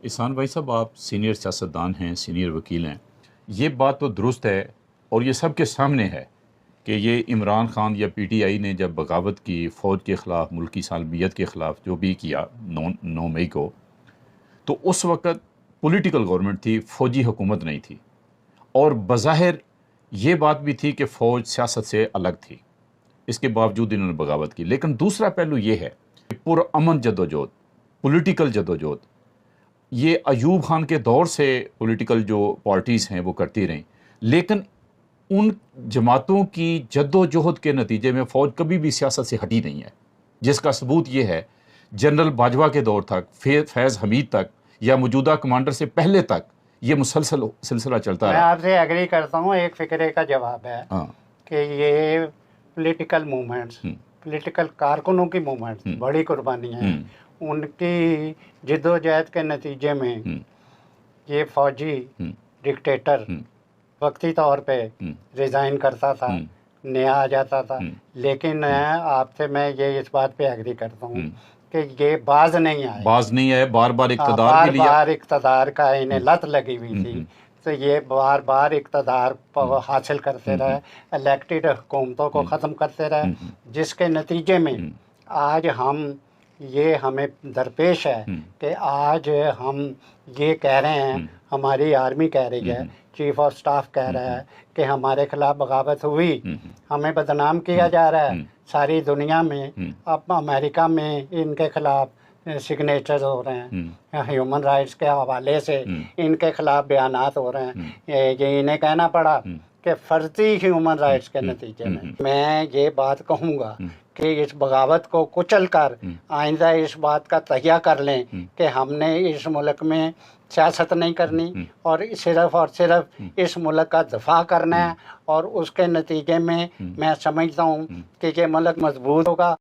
एहसान भाई साहब, आप सीनियर सियासतदान हैं, सीनियर वकील हैं। ये बात तो दुरुस्त है और ये सब के सामने है कि ये इमरान खान या पीटीआई ने जब बगावत की, फ़ौज के ख़िलाफ़, मुल्की सालमियत के ख़िलाफ़ जो भी किया 9 मई को, तो उस वक़्त पॉलिटिकल गवर्नमेंट थी, फ़ौजी हुकूमत नहीं थी। और बज़ाहिर ये बात भी थी कि फ़ौज सियासत से अलग थी। इसके बावजूद इन्होंने बगावत की। लेकिन दूसरा पहलू ये है कि पुरअमन जदोजहद, पॉलिटिकल जदोजहद, ये अयूब खान के दौर से पॉलिटिकल जो पार्टीज़ हैं वो करती रहीं। लेकिन उन जमातों की जद्दोजहद के नतीजे में फ़ौज कभी भी सियासत से हटी नहीं है, जिसका सबूत ये है जनरल बाजवा के दौर तक, फैज़ हमीद तक या मौजूदा कमांडर से पहले तक ये मुसलसल सिलसिला चलता मैं रहा। आपसे एग्री करता हूँ। एक फ़िक्रे का जवाब है हाँ। कि ये पॉलिटिकल मूवमेंट्स, पॉलिटिकल कारकुनों की मूवमेंट्स बड़ी कुर्बानी है। उनकी जिद्दोजहद के नतीजे में ये फौजी डिक्टेटर वक्ती तौर पे रिज़ाइन करता था, नया आ जाता था। लेकिन आपसे मैं ये इस बात पे एग्री करता हूँ कि ये बाज नहीं आए। बाज नहीं आए, बार बार इक़्तिदार बार भी लिया। बार इक़्तिदार का इन्हें लत लगी हुई थी, तो ये बार बार इक़्तिदार हासिल करते रहे, इलेक्टेड हुकूमतों को ख़त्म करते रहे, जिसके नतीजे में आज हमें दरपेश है कि आज हम ये कह रहे हैं, हमारी आर्मी कह रही है, चीफ ऑफ स्टाफ कह रहा है कि हमारे खिलाफ बगावत हुई, हमें बदनाम किया जा रहा है सारी दुनिया में। अब अमेरिका में इनके खिलाफ सिग्नेचर हो रहे हैं, ह्यूमन राइट्स के हवाले से इनके खिलाफ बयानात हो रहे हैं। ये इन्हें कहना पड़ा कि फर्जी ह्यूमन राइट्स के नतीजे में। मैं ये बात कहूँगा कि इस बगावत को कुचल कर आइंदा इस बात का तहिया कर लें कि हमने इस मुल्क में सियासत नहीं करनी और सिर्फ इस मुल्क का दफा करना है। और उसके नतीजे में मैं समझता हूँ कि ये मुल्क मजबूत होगा।